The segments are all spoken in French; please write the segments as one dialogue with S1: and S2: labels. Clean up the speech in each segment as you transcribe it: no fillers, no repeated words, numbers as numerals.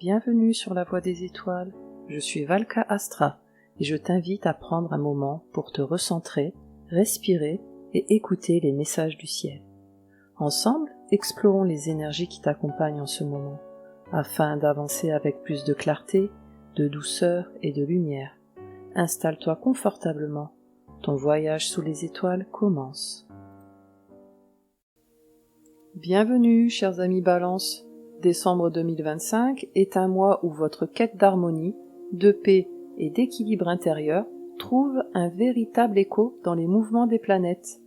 S1: Bienvenue sur la Voie des Étoiles, je suis Valka Astra et je t'invite à prendre un moment pour te recentrer, respirer et écouter les messages du ciel. Ensemble, explorons les énergies qui t'accompagnent en ce moment, afin d'avancer avec plus de clarté, de douceur et de lumière. Installe-toi confortablement, ton voyage sous les étoiles commence. Bienvenue, chers amis Balance. Décembre 2025 est un mois où votre quête d'harmonie, de paix et d'équilibre intérieur trouve un véritable écho dans les mouvements des planètes.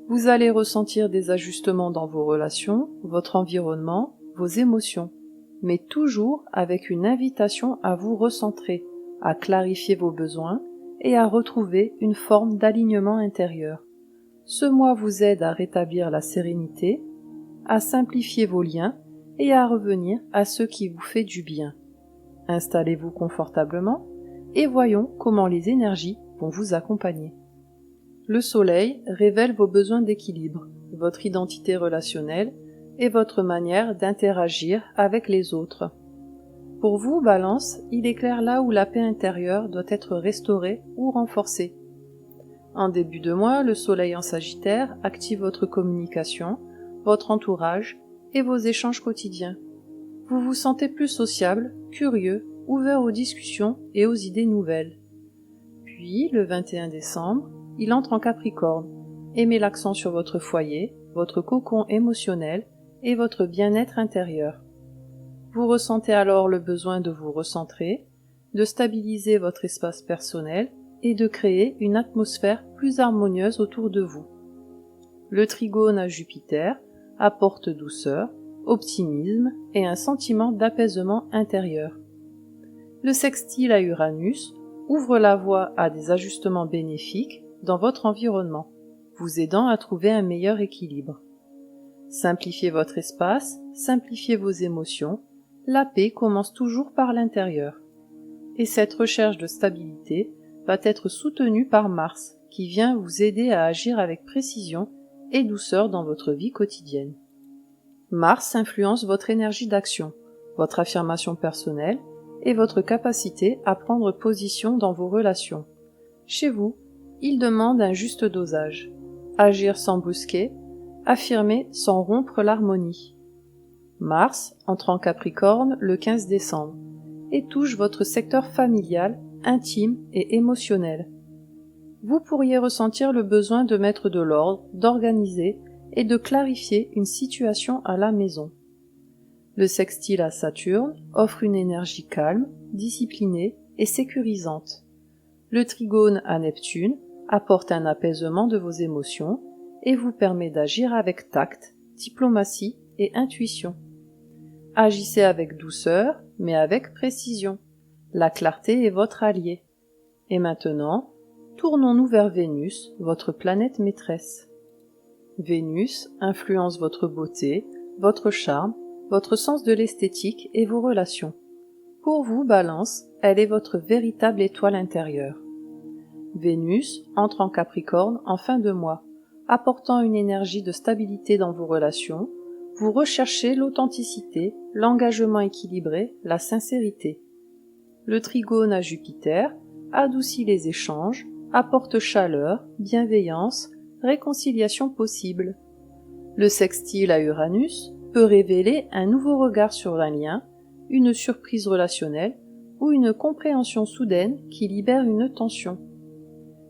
S1: Vous allez ressentir des ajustements dans vos relations, votre environnement, vos émotions, mais toujours avec une invitation à vous recentrer, à clarifier vos besoins et à retrouver une forme d'alignement intérieur. Ce mois vous aide à rétablir la sérénité, à simplifier vos liens et à revenir à ce qui vous fait du bien. Installez-vous confortablement et voyons comment les énergies vont vous accompagner. Le soleil révèle vos besoins d'équilibre, votre identité relationnelle et votre manière d'interagir avec les autres. Pour vous, Balance, il éclaire là où la paix intérieure doit être restaurée ou renforcée. En début de mois, le soleil en Sagittaire active votre communication, votre entourage et vos échanges quotidiens. Vous vous sentez plus sociable, curieux, ouvert aux discussions et aux idées nouvelles. Puis, le 21 décembre, il entre en Capricorne et met l'accent sur votre foyer, votre cocon émotionnel et votre bien-être intérieur. Vous ressentez alors le besoin de vous recentrer, de stabiliser votre espace personnel et de créer une atmosphère plus harmonieuse autour de vous. Le trigone à Jupiter apporte douceur, optimisme et un sentiment d'apaisement intérieur. Le sextile à Uranus ouvre la voie à des ajustements bénéfiques dans votre environnement, vous aidant à trouver un meilleur équilibre. Simplifiez votre espace, simplifiez vos émotions, la paix commence toujours par l'intérieur. Et cette recherche de stabilité va être soutenue par Mars, qui vient vous aider à agir avec précision et douceur dans votre vie quotidienne. Mars influence votre énergie d'action, votre affirmation personnelle et votre capacité à prendre position dans vos relations. Chez vous, il demande un juste dosage. Agir sans brusquer, affirmer sans rompre l'harmonie. Mars entre en Capricorne le 15 décembre et touche votre secteur familial, intime et émotionnel. Vous pourriez ressentir le besoin de mettre de l'ordre, d'organiser et de clarifier une situation à la maison. Le sextile à Saturne offre une énergie calme, disciplinée et sécurisante. Le trigone à Neptune apporte un apaisement de vos émotions et vous permet d'agir avec tact, diplomatie et intuition. Agissez avec douceur, mais avec précision. La clarté est votre allié. Et maintenant, tournons-nous vers Vénus, votre planète maîtresse. Vénus influence votre beauté, votre charme, votre sens de l'esthétique et vos relations. Pour vous, Balance, elle est votre véritable étoile intérieure. Vénus entre en Capricorne en fin de mois, apportant une énergie de stabilité dans vos relations. Vous recherchez l'authenticité, l'engagement équilibré, la sincérité. Le trigone à Jupiter adoucit les échanges, apporte chaleur, bienveillance, réconciliation possible. Le sextile à Uranus peut révéler un nouveau regard sur un lien, une surprise relationnelle ou une compréhension soudaine qui libère une tension.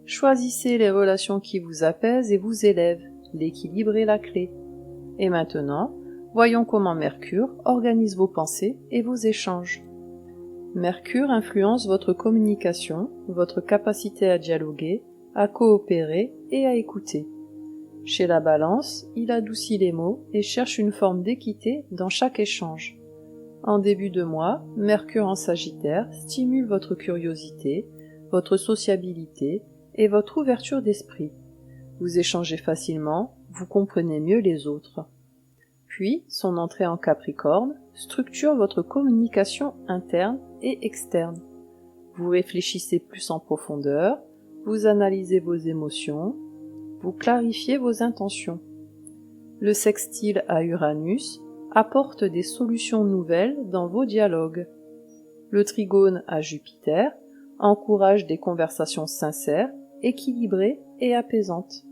S1: Choisissez les relations qui vous apaisent et vous élèvent, l'équilibre est la clé. Et maintenant, voyons comment Mercure organise vos pensées et vos échanges. Mercure influence votre communication, votre capacité à dialoguer, à coopérer et à écouter. Chez la Balance, il adoucit les mots et cherche une forme d'équité dans chaque échange. En début de mois, Mercure en Sagittaire stimule votre curiosité, votre sociabilité et votre ouverture d'esprit. Vous échangez facilement, vous comprenez mieux les autres. Puis, son entrée en Capricorne structure votre communication interne et externe. Vous réfléchissez plus en profondeur, vous analysez vos émotions, vous clarifiez vos intentions. Le sextile à Uranus apporte des solutions nouvelles dans vos dialogues. Le trigone à Jupiter encourage des conversations sincères, équilibrées et apaisantes.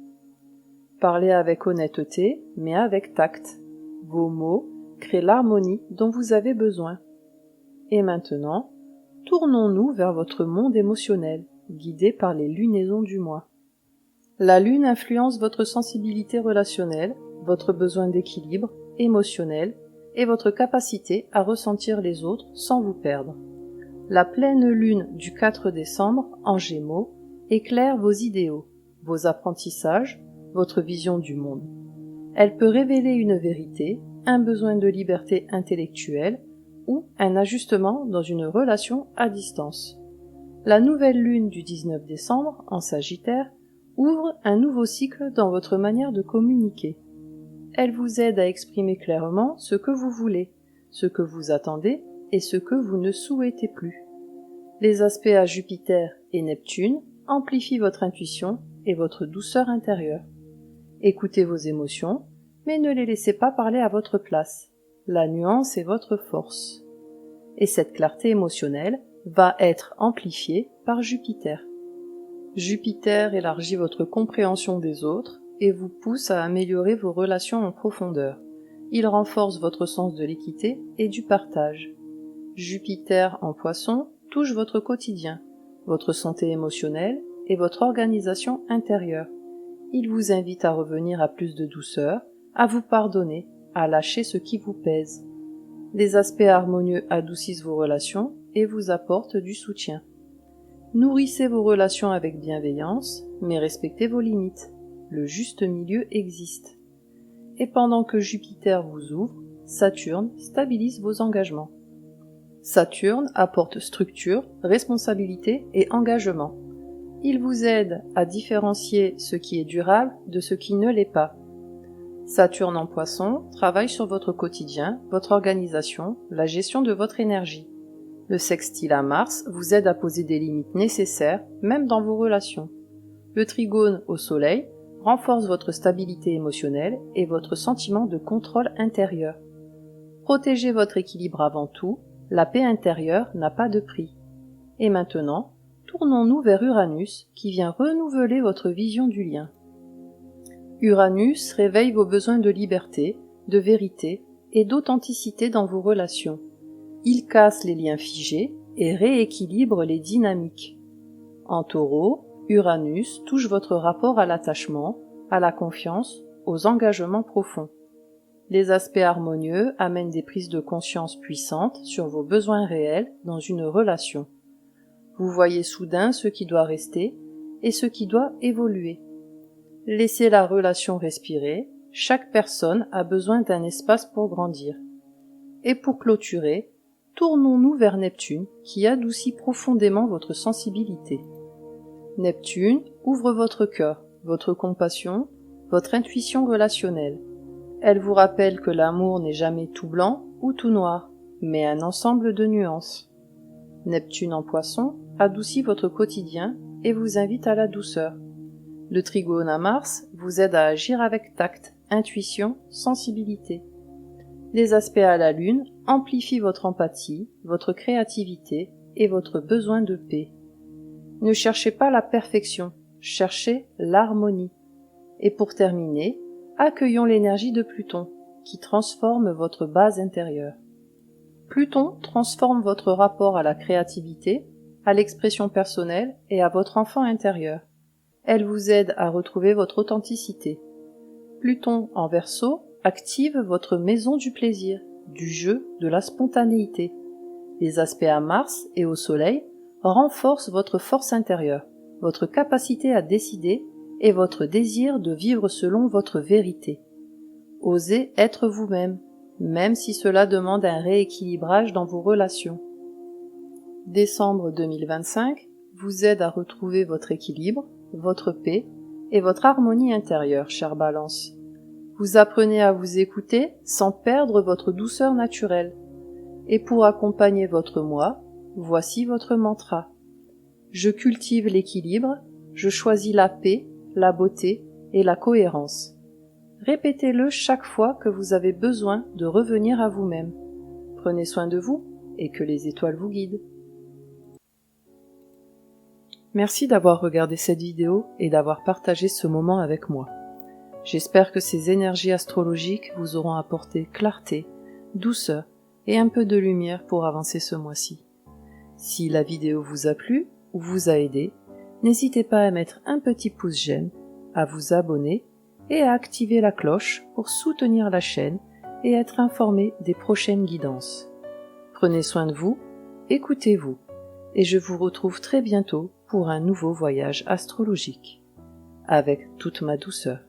S1: Parlez avec honnêteté, mais avec tact. Vos mots créent l'harmonie dont vous avez besoin. Et maintenant, tournons-nous vers votre monde émotionnel, guidé par les lunaisons du mois. La lune influence votre sensibilité relationnelle, votre besoin d'équilibre émotionnel et votre capacité à ressentir les autres sans vous perdre. La pleine lune du 4 décembre en Gémeaux éclaire vos idéaux, vos apprentissages, votre vision du monde. Elle peut révéler une vérité, un besoin de liberté intellectuelle ou un ajustement dans une relation à distance. La nouvelle lune du 19 décembre en Sagittaire ouvre un nouveau cycle dans votre manière de communiquer. Elle vous aide à exprimer clairement ce que vous voulez, ce que vous attendez et ce que vous ne souhaitez plus. Les aspects à Jupiter et Neptune amplifient votre intuition et votre douceur intérieure. Écoutez vos émotions, mais ne les laissez pas parler à votre place. La nuance est votre force. Et cette clarté émotionnelle va être amplifiée par Jupiter. Jupiter élargit votre compréhension des autres et vous pousse à améliorer vos relations en profondeur. Il renforce votre sens de l'équité et du partage. Jupiter en Poisson touche votre quotidien, votre santé émotionnelle et votre organisation intérieure. Il vous invite à revenir à plus de douceur, à vous pardonner, à lâcher ce qui vous pèse. Les aspects harmonieux adoucissent vos relations et vous apportent du soutien. Nourrissez vos relations avec bienveillance, mais respectez vos limites. Le juste milieu existe. Et pendant que Jupiter vous ouvre, Saturne stabilise vos engagements. Saturne apporte structure, responsabilité et engagement. Il vous aide à différencier ce qui est durable de ce qui ne l'est pas. Saturne en Poisson travaille sur votre quotidien, votre organisation, la gestion de votre énergie. Le sextile à Mars vous aide à poser des limites nécessaires, même dans vos relations. Le trigone au Soleil renforce votre stabilité émotionnelle et votre sentiment de contrôle intérieur. Protégez votre équilibre avant tout, la paix intérieure n'a pas de prix. Et maintenant, tournons-nous vers Uranus qui vient renouveler votre vision du lien. Uranus réveille vos besoins de liberté, de vérité et d'authenticité dans vos relations. Il casse les liens figés et rééquilibre les dynamiques. En Taureau, Uranus touche votre rapport à l'attachement, à la confiance, aux engagements profonds. Les aspects harmonieux amènent des prises de conscience puissantes sur vos besoins réels dans une relation. Vous voyez soudain ce qui doit rester et ce qui doit évoluer. Laissez la relation respirer, chaque personne a besoin d'un espace pour grandir. Et pour clôturer, tournons-nous vers Neptune qui adoucit profondément votre sensibilité. Neptune ouvre votre cœur, votre compassion, votre intuition relationnelle. Elle vous rappelle que l'amour n'est jamais tout blanc ou tout noir, mais un ensemble de nuances. Neptune en Poisson adoucit votre quotidien et vous invite à la douceur. Le trigone à Mars vous aide à agir avec tact, intuition, sensibilité. Les aspects à la Lune amplifient votre empathie, votre créativité et votre besoin de paix. Ne cherchez pas la perfection, cherchez l'harmonie. Et pour terminer, accueillons l'énergie de Pluton, qui transforme votre base intérieure. Pluton transforme votre rapport à la créativité, à l'expression personnelle et à votre enfant intérieur. Elle vous aide à retrouver votre authenticité. Pluton en Verseau active votre maison du plaisir, du jeu, de la spontanéité. Les aspects à Mars et au Soleil renforcent votre force intérieure, votre capacité à décider et votre désir de vivre selon votre vérité. Osez être vous-même, même si cela demande un rééquilibrage dans vos relations. Décembre 2025 vous aide à retrouver votre équilibre, votre paix et votre harmonie intérieure, chère Balance. Vous apprenez à vous écouter sans perdre votre douceur naturelle. Et pour accompagner votre moi, voici votre mantra. Je cultive l'équilibre, je choisis la paix, la beauté et la cohérence. Répétez-le chaque fois que vous avez besoin de revenir à vous-même. Prenez soin de vous et que les étoiles vous guident. Merci d'avoir regardé cette vidéo et d'avoir partagé ce moment avec moi. J'espère que ces énergies astrologiques vous auront apporté clarté, douceur et un peu de lumière pour avancer ce mois-ci. Si la vidéo vous a plu ou vous a aidé, n'hésitez pas à mettre un petit pouce j'aime, à vous abonner et à activer la cloche pour soutenir la chaîne et être informé des prochaines guidances. Prenez soin de vous, écoutez-vous, et je vous retrouve très bientôt pour un nouveau voyage astrologique. Avec toute ma douceur.